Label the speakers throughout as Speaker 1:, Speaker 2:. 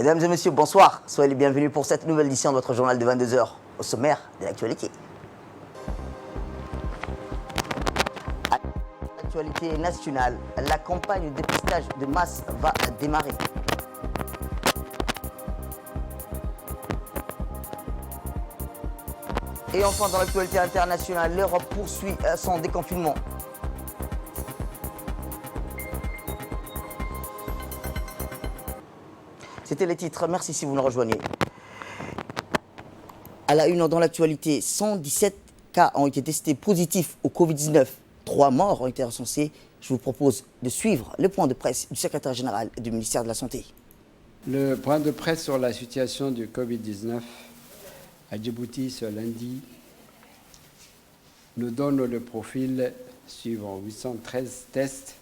Speaker 1: Mesdames et messieurs, bonsoir. Soyez les bienvenus pour cette nouvelle édition de votre journal de 22 heures. Au sommaire de l'actualité. Actualité nationale, la campagne de dépistage de masse va démarrer. Et enfin, dans l'actualité internationale, l'Europe poursuit son déconfinement. C'était les titres, merci si vous nous rejoignez. À la une dans l'actualité, 117 cas ont été testés positifs au Covid-19. 3 morts ont été recensés. Je vous propose de suivre le point de presse du secrétaire général du ministère de la Santé.
Speaker 2: Le point de presse sur la situation du Covid-19 à Djibouti ce lundi nous donne le profil suivant. 813 tests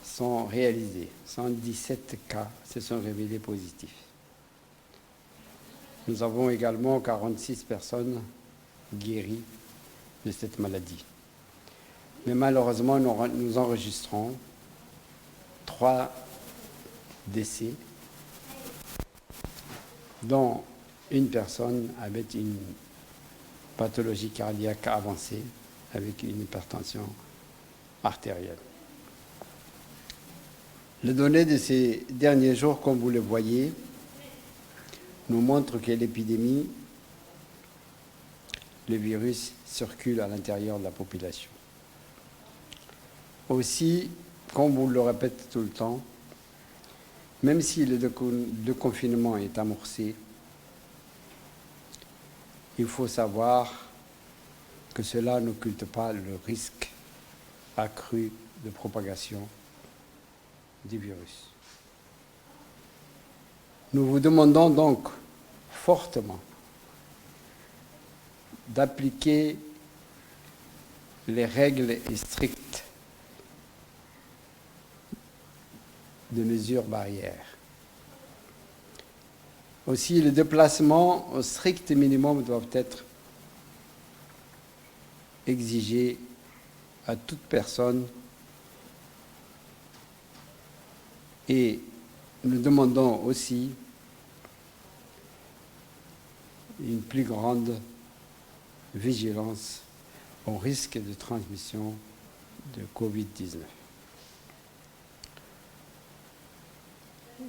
Speaker 2: sont réalisés. 117 cas se sont révélés positifs. Nous avons également 46 personnes guéries de cette maladie. Mais malheureusement, nous enregistrons 3 décès, dont une personne avec une pathologie cardiaque avancée, avec une hypertension artérielle. Les données de ces derniers jours, comme vous le voyez, nous montrent que l'épidémie, le virus circule à l'intérieur de la population. Aussi, comme vous le répétez tout le temps, même si le confinement est amorcé, il faut savoir que cela n'occulte pas le risque accru de propagation du virus. Nous vous demandons donc fortement d'appliquer les règles strictes de mesures barrières. Aussi, les déplacements au strict minimum doivent être exigés à toute personne et nous demandons aussi une plus grande vigilance au risque de transmission de Covid-19.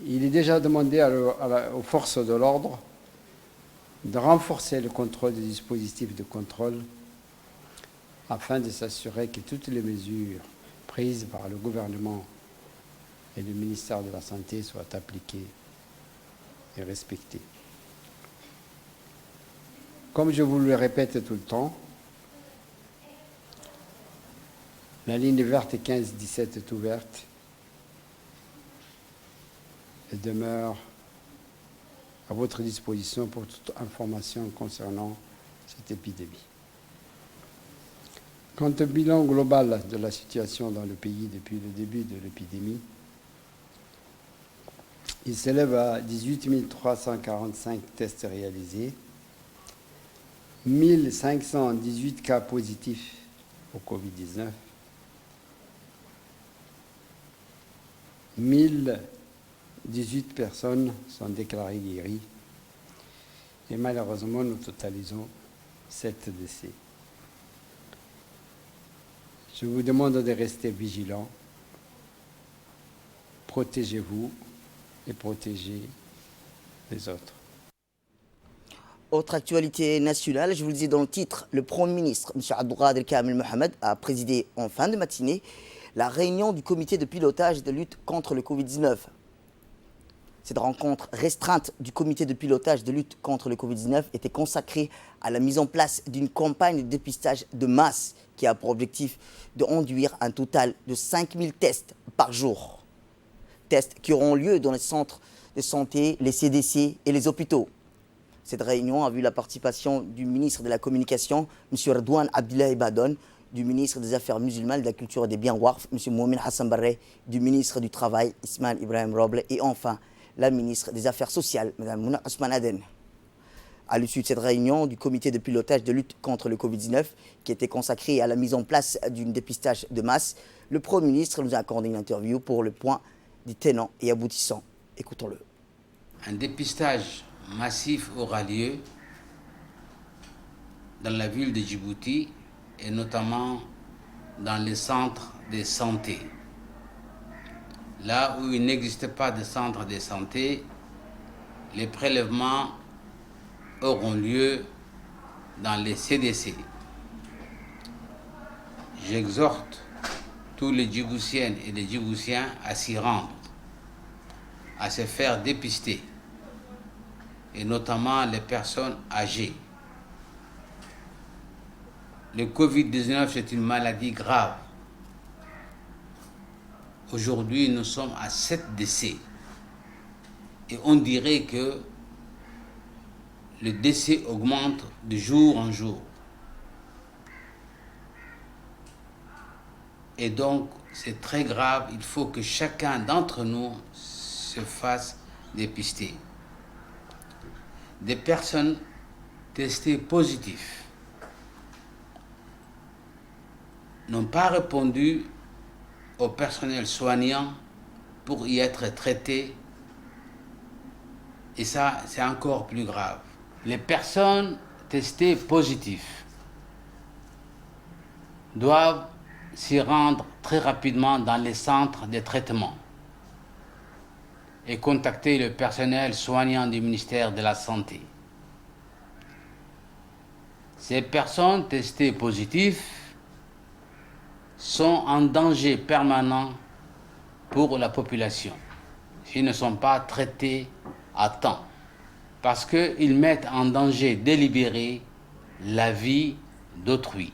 Speaker 2: Il est déjà demandé aux forces de l'ordre de renforcer le contrôle des dispositifs de contrôle afin de s'assurer que toutes les mesures prises par le gouvernement et le ministère de la Santé soient appliquées et respectées. Comme je vous le répète tout le temps, la ligne verte 15-17 est ouverte et demeure à votre disposition pour toute information concernant cette épidémie. Quant au bilan global de la situation dans le pays depuis le début de l'épidémie, il s'élève à 18 345 tests réalisés, 1518 cas positifs au Covid-19, 1018 personnes sont déclarées guéries et malheureusement nous totalisons 7 décès. Je vous demande de rester vigilants, protégez-vous et protégez les autres.
Speaker 1: Autre actualité nationale, je vous le disais dans le titre, le Premier ministre, M. Abdelkader Kamel Mohamed, a présidé en fin de matinée la réunion du comité de pilotage de lutte contre le Covid-19. Cette rencontre restreinte du comité de pilotage de lutte contre le Covid-19 était consacrée à la mise en place d'une campagne de dépistage de masse qui a pour objectif de conduire un total de 5000 tests par jour. Tests qui auront lieu dans les centres de santé, les CDC et les hôpitaux. Cette réunion a vu la participation du ministre de la Communication, M. Redouane Abdoulaye Badone, du ministre des Affaires musulmanes, de la Culture et des Biens Warf, M. Moumin Hassan Barre, du ministre du Travail, Ismaël Ibrahim Roble, et enfin la ministre des Affaires sociales, Mme Mouna Ousmane Aden. À l'issue de cette réunion du comité de pilotage de lutte contre le Covid-19, qui était consacrée à la mise en place d'un dépistage de masse, le Premier ministre nous a accordé une interview pour le point des tenants et aboutissants. Écoutons-le.
Speaker 3: un dépistage massif aura lieu dans la ville de Djibouti et notamment dans les centres de santé. Là où il n'existe pas de centre de santé, les prélèvements auront lieu dans les CDC. J'exhorte tous les Djiboutiennes et les Djiboutiens à s'y rendre, à se faire dépister, et notamment les personnes âgées. Le Covid-19, c'est une maladie grave. Aujourd'hui, nous sommes à 7 décès. Et on dirait que le décès augmente de jour en jour. Et donc, c'est très grave. Il faut que chacun d'entre nous se fasse dépister. Des personnes testées positives n'ont pas répondu au personnel soignant pour y être traités. Et ça, c'est encore plus grave. Les personnes testées positives doivent s'y rendre très rapidement dans les centres de traitement et contacter le personnel soignant du ministère de la Santé. Ces personnes testées positives sont en danger permanent pour la population s'ils ne sont pas traités à temps, parce qu'ils mettent en danger délibéré la vie d'autrui.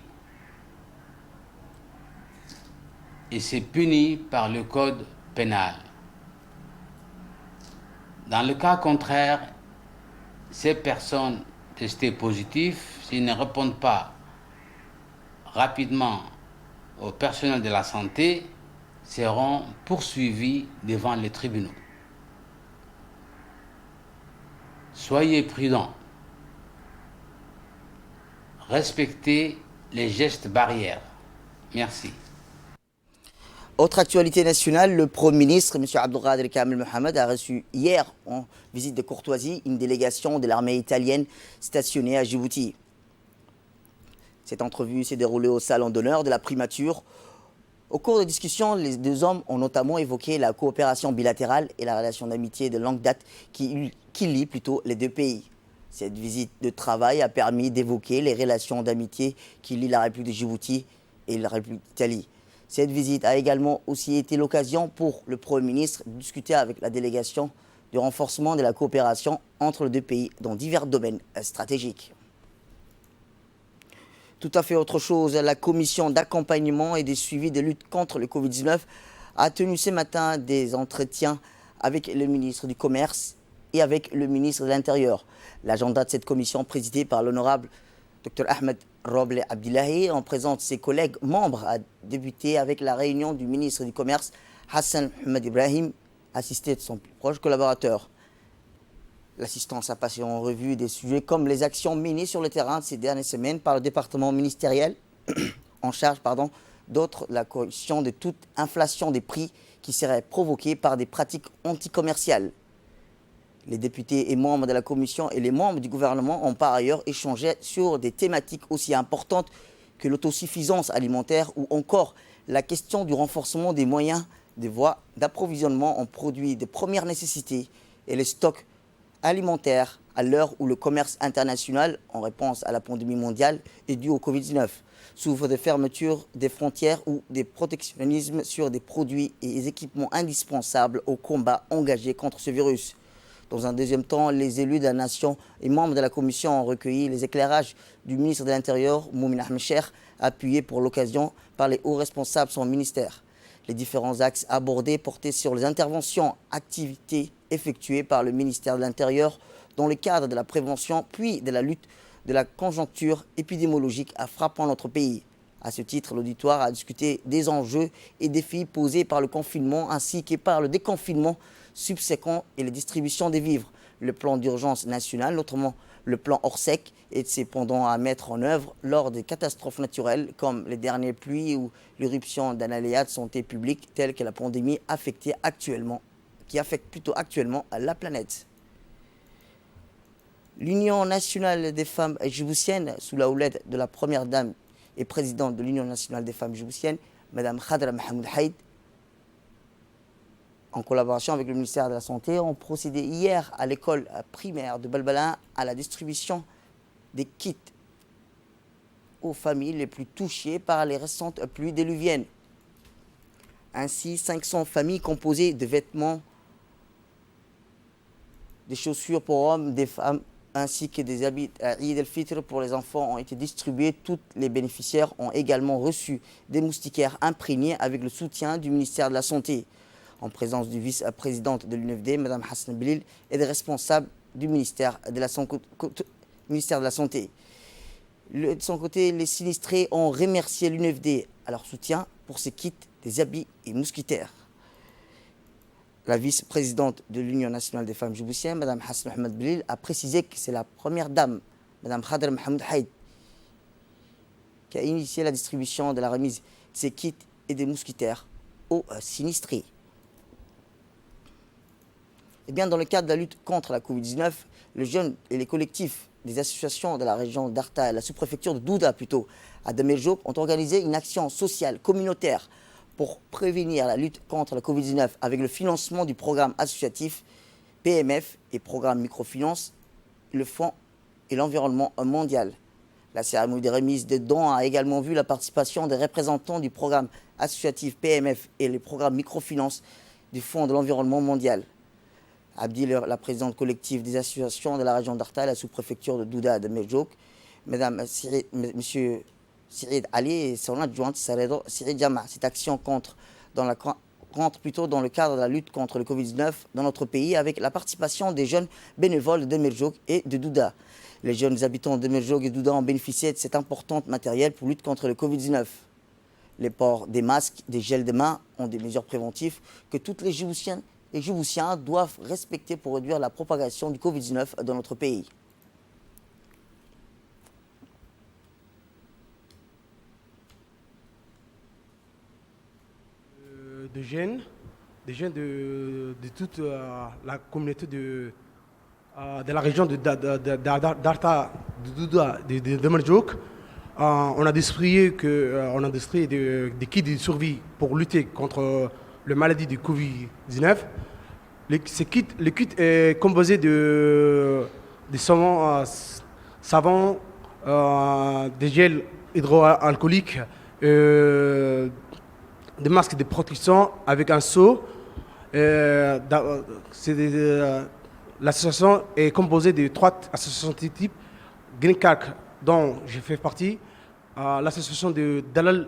Speaker 3: Et c'est puni par le code pénal. Dans le cas contraire, ces personnes testées positives, s'ils ne répondent pas rapidement au personnel de la santé, seront poursuivis devant les tribunaux. Soyez prudents. Respectez les gestes barrières. Merci.
Speaker 1: Autre actualité nationale, le Premier ministre, M. Abdelkader Kamel Mohamed, a reçu hier, en visite de courtoisie, une délégation de l'armée italienne stationnée à Djibouti. Cette entrevue s'est déroulée au salon d'honneur de la primature. Au cours des discussions, les deux hommes ont notamment évoqué la coopération bilatérale et la relation d'amitié de longue date qui lie plutôt les deux pays. Cette visite de travail a permis d'évoquer les relations d'amitié qui lient la République de Djibouti et la République d'Italie. Cette visite a également aussi été l'occasion pour le Premier ministre de discuter avec la délégation du renforcement de la coopération entre les deux pays dans divers domaines stratégiques. Tout à fait autre chose, la commission d'accompagnement et de suivi de lutte contre le Covid-19 a tenu ce matin des entretiens avec le ministre du Commerce et avec le ministre de l'Intérieur. L'agenda de cette commission, présidée par l'honorable Dr Ahmed Roble Abdillahi, en présente ses collègues membres, a débuté avec la réunion du ministre du Commerce, Hassan Mohamed Ibrahim, assisté de son plus proche collaborateur. L'assistance a passé en revue des sujets comme les actions menées sur le terrain ces dernières semaines par le département ministériel en charge d'autres, la correction de toute inflation des prix qui serait provoquée par des pratiques anticommerciales. Les députés et membres de la commission et les membres du gouvernement ont par ailleurs échangé sur des thématiques aussi importantes que l'autosuffisance alimentaire ou encore la question du renforcement des moyens des voies d'approvisionnement en produits de première nécessité et les stocks alimentaires à l'heure où le commerce international, en réponse à la pandémie mondiale, est dû au Covid-19, souffre de fermeture des frontières ou des protectionnismes sur des produits et des équipements indispensables au combat engagé contre ce virus. Dans un deuxième temps, les élus de la nation et membres de la commission ont recueilli les éclairages du ministre de l'Intérieur, Moumin Ahmed Cheikh, appuyé pour l'occasion par les hauts responsables de son ministère. Les différents axes abordés portaient sur les interventions, activités effectuées par le ministère de l'Intérieur dans le cadre de la prévention puis de la lutte de la conjoncture épidémiologique frappant notre pays. À ce titre, l'auditoire a discuté des enjeux et défis posés par le confinement ainsi que par le déconfinement subséquent et la distribution des vivres. Le plan d'urgence national, notamment le plan Orsec, est cependant à mettre en œuvre lors des catastrophes naturelles comme les dernières pluies ou l'éruption d'un aléa de santé publique telle que la pandémie qui affecte plutôt actuellement la planète. L'Union nationale des femmes djiboutiennes, sous la houlette de la première dame et présidente de l'Union nationale des femmes djiboutiennes, Mme Khadra Mohamed Haïd, en collaboration avec le ministère de la Santé, ont procédé hier à l'école primaire de Balbalin à la distribution des kits aux familles les plus touchées par les récentes pluies déluviennes. Ainsi, 500 familles composées de vêtements, des chaussures pour hommes, des femmes, ainsi que des habits à Eid el-Fitr pour les enfants ont été distribués. Tous les bénéficiaires ont également reçu des moustiquaires imprégnés avec le soutien du ministère de la Santé, en présence du vice-présidente de l'UNFD, Mme Hassan Belil, et des responsables du ministère de la Santé. De son côté, les sinistrés ont remercié l'UNFD à leur soutien pour ces kits, des habits et moustiquaires. La vice-présidente de l'Union nationale des femmes djiboutiennes, Mme Hassan Mohamed Belil, a précisé que c'est la première dame, Mme Khadra Mohamed Haïd, qui a initié la distribution de la remise de ces kits et des moustiquaires aux sinistrés. Et bien, dans le cadre de la lutte contre la Covid-19, les jeunes et les collectifs des associations de la région d'Arta, la sous-préfecture de Douda plutôt, à Damerjouk, ont organisé une action sociale communautaire pour prévenir la lutte contre la Covid-19 avec le financement du programme associatif PMF et programme microfinance, le Fonds et l'environnement mondial. La cérémonie de remise des dons a également vu la participation des représentants du programme associatif PMF et le programme microfinance du Fonds de l'environnement mondial. Abdi, la présidente collective des associations de la région d'Arta, la sous-préfecture de Douda de Merjouk, Monsieur Sirid Ali et son adjointe Sirid Jama. Cette action rentre plutôt dans le cadre de la lutte contre le Covid-19 dans notre pays avec la participation des jeunes bénévoles de Merjouk et de Douda. Les jeunes habitants de Merjouk et Douda ont bénéficié de cet important matériel pour lutte contre le Covid-19. Les ports des masques, des gels de mains ont des mesures préventives que toutes les Djiboutiennes et Djiboutiens doivent respecter pour réduire la propagation du Covid-19 dans notre pays.
Speaker 4: Des jeunes de toute la communauté de la région d'Arta, de Douda, de Merjouk. On a distribué des kits de survie pour lutter contre la maladie du Covid-19. Le kit est composé de savons, des gels hydroalcooliques, des masques de protection avec un seau. L'association est composée de 3 associations types. Green Carc, dont je fais partie, l'association de Dalal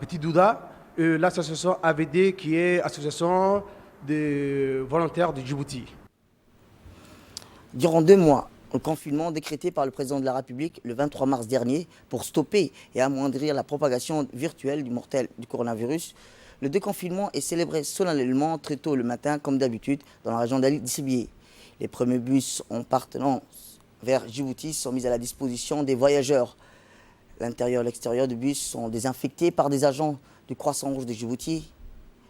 Speaker 4: Petit Douda, et l'association AVD qui est association des volontaires de Djibouti.
Speaker 1: Durant 2 mois, le confinement décrété par le président de la République le 23 mars dernier pour stopper et amoindrir la propagation virtuelle du mortel du coronavirus, le déconfinement est célébré solennellement très tôt le matin, comme d'habitude, dans la région d'Ali-Sibié. Les premiers bus en partenance vers Djibouti sont mis à la disposition des voyageurs. L'intérieur et l'extérieur du bus sont désinfectés par des agents du Croissant-Rouge de Djibouti,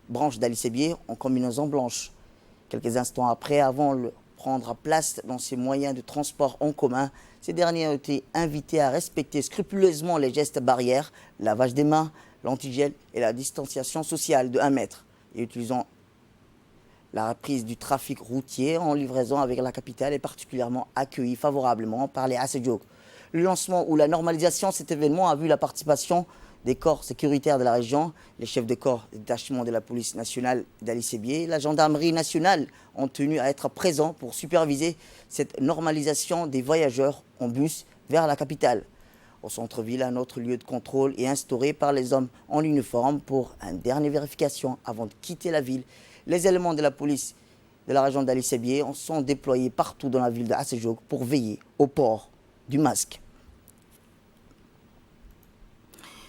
Speaker 1: branche d'Ali-Sibié en combinaison blanche. Quelques instants après, avant de prendre place dans ces moyens de transport en commun, ces derniers ont été invités à respecter scrupuleusement les gestes barrières, lavage des mains, l'antigel et la distanciation sociale de 1 mètre, et utilisant la reprise du trafic routier en livraison avec la capitale est particulièrement accueillie favorablement par les Assedjouk. Le lancement ou la normalisation de cet événement a vu la participation des corps sécuritaires de la région, les chefs de corps et détachements de la police nationale d'Ali-Sibié, la gendarmerie nationale ont tenu à être présents pour superviser cette normalisation des voyageurs en bus vers la capitale. Au centre-ville, un autre lieu de contrôle est instauré par les hommes en uniforme pour une dernière vérification avant de quitter la ville. Les éléments de la police de la région d'Ali-Sibié sont déployés partout dans la ville de Assedjouk pour veiller au port du masque.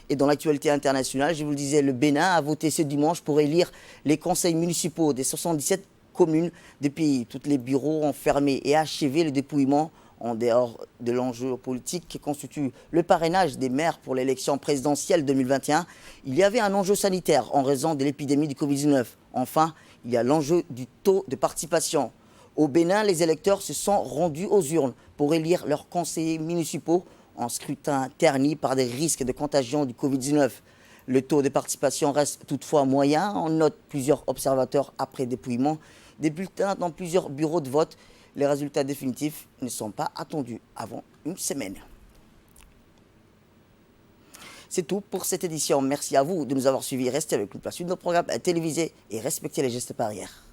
Speaker 1: Et dans l'actualité internationale, je vous le disais, le Bénin a voté ce dimanche pour élire les conseils municipaux des 77 communes du pays. Tous les bureaux ont fermé et achevé le dépouillement en dehors de l'enjeu politique qui constitue le parrainage des maires pour l'élection présidentielle 2021. Il y avait un enjeu sanitaire en raison de l'épidémie du Covid-19. Enfin, il y a l'enjeu du taux de participation. Au Bénin, les électeurs se sont rendus aux urnes pour élire leurs conseillers municipaux en scrutin terni par des risques de contagion du Covid-19. Le taux de participation reste toutefois moyen. On note plusieurs observateurs après dépouillement des bulletins dans plusieurs bureaux de vote. Les résultats définitifs ne sont pas attendus avant une semaine. C'est tout pour cette édition. Merci à vous de nous avoir suivis. Restez avec nous pour la suite de nos programmes télévisés et respectez les gestes barrières.